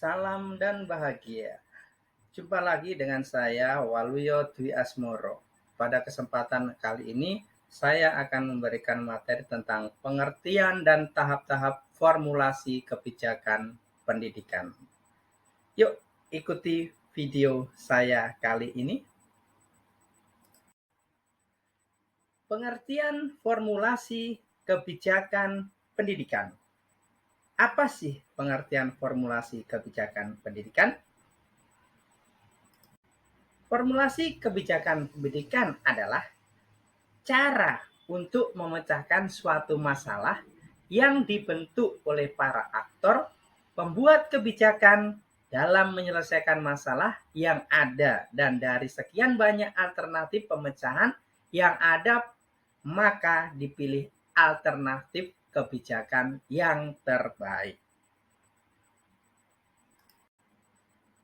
Salam dan bahagia. Jumpa lagi dengan saya Waluyo Dwi Asmoro. Pada kesempatan kali ini saya akan memberikan materi tentang pengertian dan tahap-tahap formulasi kebijakan pendidikan. Yuk ikuti video saya kali ini. Pengertian formulasi kebijakan pendidikan. Apa sih pengertian formulasi kebijakan pendidikan? Formulasi kebijakan pendidikan adalah cara untuk memecahkan suatu masalah yang dibentuk oleh para aktor pembuat kebijakan dalam menyelesaikan masalah yang ada, dan dari sekian banyak alternatif pemecahan yang ada, maka dipilih alternatif kebijakan yang terbaik.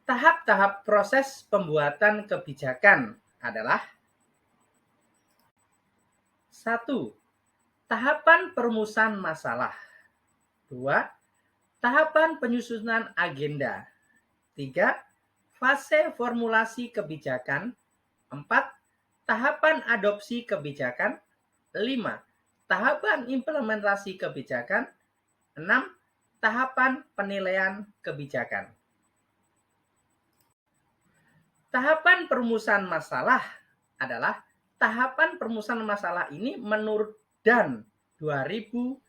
Tahap-tahap proses pembuatan kebijakan adalah 1. Tahapan perumusan masalah. 2. Tahapan penyusunan agenda. 3. Fase formulasi kebijakan. 4. Tahapan adopsi kebijakan. 5. Tahapan implementasi kebijakan. 6. Tahapan penilaian kebijakan. Tahapan perumusan masalah adalah tahapan perumusan masalah ini menurut DAN 2226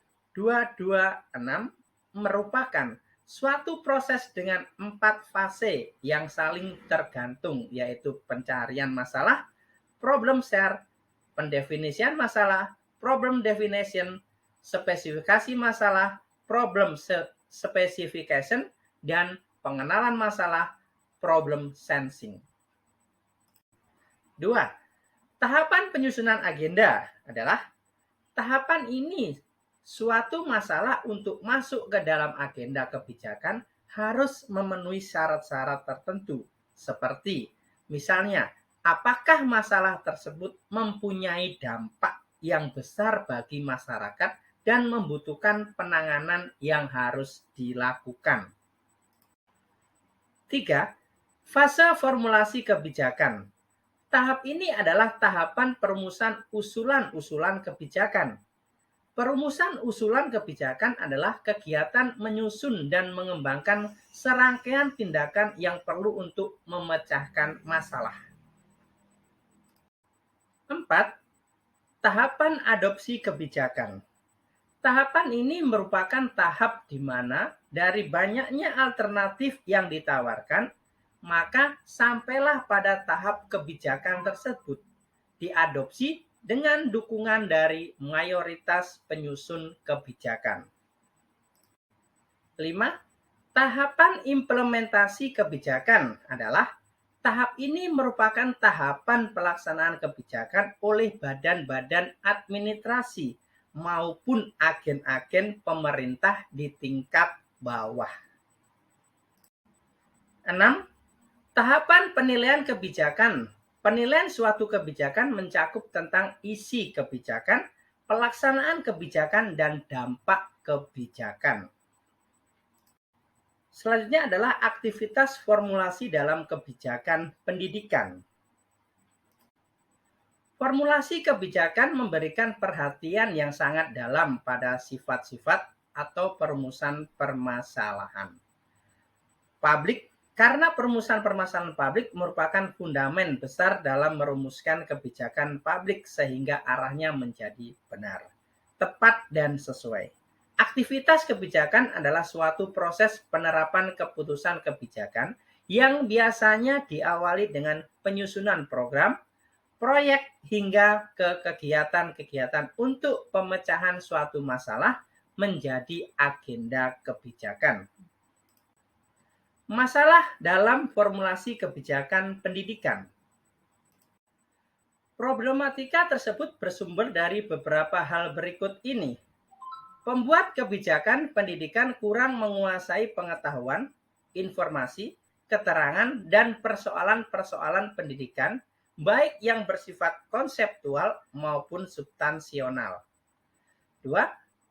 merupakan suatu proses dengan 4 fase yang saling tergantung, yaitu pencarian masalah, problem share, pendefinisian masalah, problem definition, spesifikasi masalah, problem specification, dan pengenalan masalah, problem sensing. 2. Tahapan penyusunan agenda adalah tahapan ini suatu masalah untuk masuk ke dalam agenda kebijakan harus memenuhi syarat-syarat tertentu, seperti misalnya apakah masalah tersebut mempunyai dampak yang besar bagi masyarakat dan membutuhkan penanganan yang harus dilakukan. 3. Fase formulasi kebijakan. Tahap ini adalah tahapan perumusan usulan-usulan kebijakan. Perumusan usulan kebijakan adalah kegiatan menyusun dan mengembangkan serangkaian tindakan yang perlu untuk memecahkan masalah. 4. Tahapan adopsi kebijakan. Tahapan ini merupakan tahap di mana dari banyaknya alternatif yang ditawarkan, maka sampailah pada tahap kebijakan tersebut diadopsi dengan dukungan dari mayoritas penyusun kebijakan. 5. Tahapan implementasi kebijakan adalah tahap ini merupakan tahapan pelaksanaan kebijakan oleh badan-badan administrasi maupun agen-agen pemerintah di tingkat bawah. 6. Tahapan penilaian kebijakan. Penilaian suatu kebijakan mencakup tentang isi kebijakan, pelaksanaan kebijakan, dan dampak kebijakan. Selanjutnya adalah aktivitas formulasi dalam kebijakan pendidikan. Formulasi kebijakan memberikan perhatian yang sangat dalam pada sifat-sifat atau perumusan permasalahan publik, karena perumusan permasalahan publik merupakan fundamen besar dalam merumuskan kebijakan publik sehingga arahnya menjadi benar, tepat, dan sesuai. Aktivitas kebijakan adalah suatu proses penerapan keputusan kebijakan yang biasanya diawali dengan penyusunan program, proyek, hingga ke kegiatan-kegiatan untuk pemecahan suatu masalah menjadi agenda kebijakan. Masalah dalam formulasi kebijakan pendidikan. Problematika tersebut bersumber dari beberapa hal berikut ini. Pembuat kebijakan pendidikan kurang menguasai pengetahuan, informasi, keterangan, dan persoalan-persoalan pendidikan, baik yang bersifat konseptual maupun substansional. 2.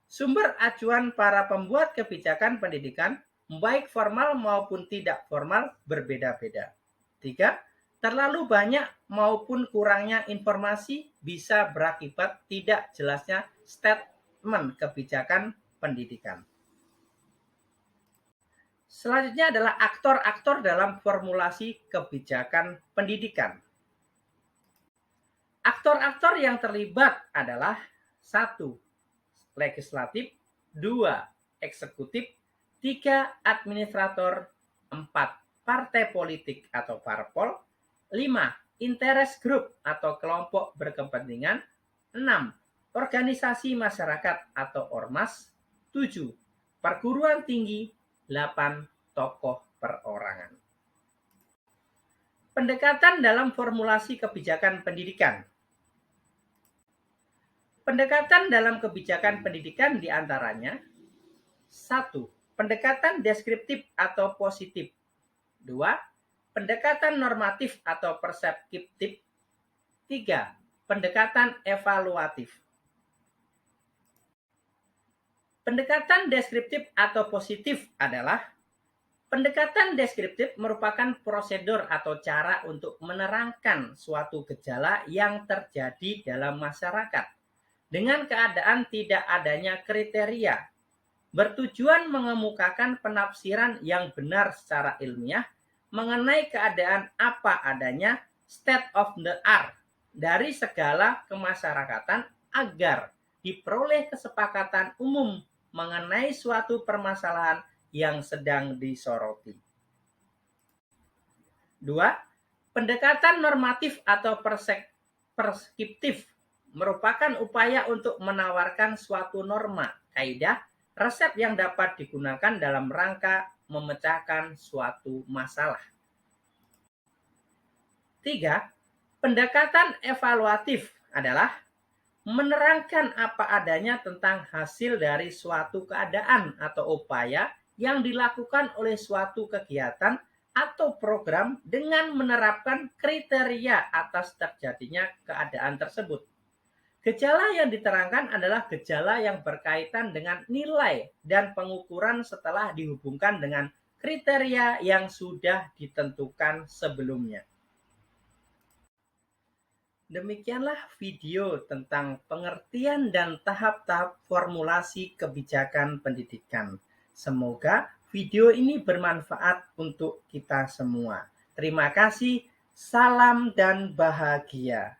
Sumber acuan para pembuat kebijakan pendidikan baik formal maupun tidak formal berbeda-beda. 3. Terlalu banyak maupun kurangnya informasi bisa berakibat tidak jelasnya statement kebijakan pendidikan. Selanjutnya adalah aktor-aktor dalam formulasi kebijakan pendidikan. Aktor-aktor yang terlibat adalah 1. Legislatif, 2. Eksekutif, 3. Administrator, 4. Partai politik atau parpol, 5. Interest group atau kelompok berkepentingan, 6. Organisasi masyarakat atau ormas, 7. Perguruan tinggi, 8. Tokoh perorangan. Pendekatan dalam formulasi kebijakan pendidikan. Pendekatan dalam kebijakan pendidikan diantaranya 1. Pendekatan deskriptif atau positif. 2. Pendekatan normatif atau perseptif. 3. Pendekatan evaluatif. Pendekatan deskriptif atau positif adalah pendekatan deskriptif merupakan prosedur atau cara untuk menerangkan suatu gejala yang terjadi dalam masyarakat dengan keadaan tidak adanya kriteria, bertujuan mengemukakan penafsiran yang benar secara ilmiah mengenai keadaan apa adanya state of the art dari segala kemasyarakatan agar diperoleh kesepakatan umum mengenai suatu permasalahan yang sedang disoroti. 2. Pendekatan normatif atau preskriptif merupakan upaya untuk menawarkan suatu norma, kaidah, resep yang dapat digunakan dalam rangka memecahkan suatu masalah. 3. Pendekatan evaluatif adalah menerangkan apa adanya tentang hasil dari suatu keadaan atau upaya yang dilakukan oleh suatu kegiatan atau program dengan menerapkan kriteria atas terjadinya keadaan tersebut. Gejala yang diterangkan adalah gejala yang berkaitan dengan nilai dan pengukuran setelah dihubungkan dengan kriteria yang sudah ditentukan sebelumnya. Demikianlah video tentang pengertian dan tahap-tahap formulasi kebijakan pendidikan. Semoga video ini bermanfaat untuk kita semua. Terima kasih, salam dan bahagia.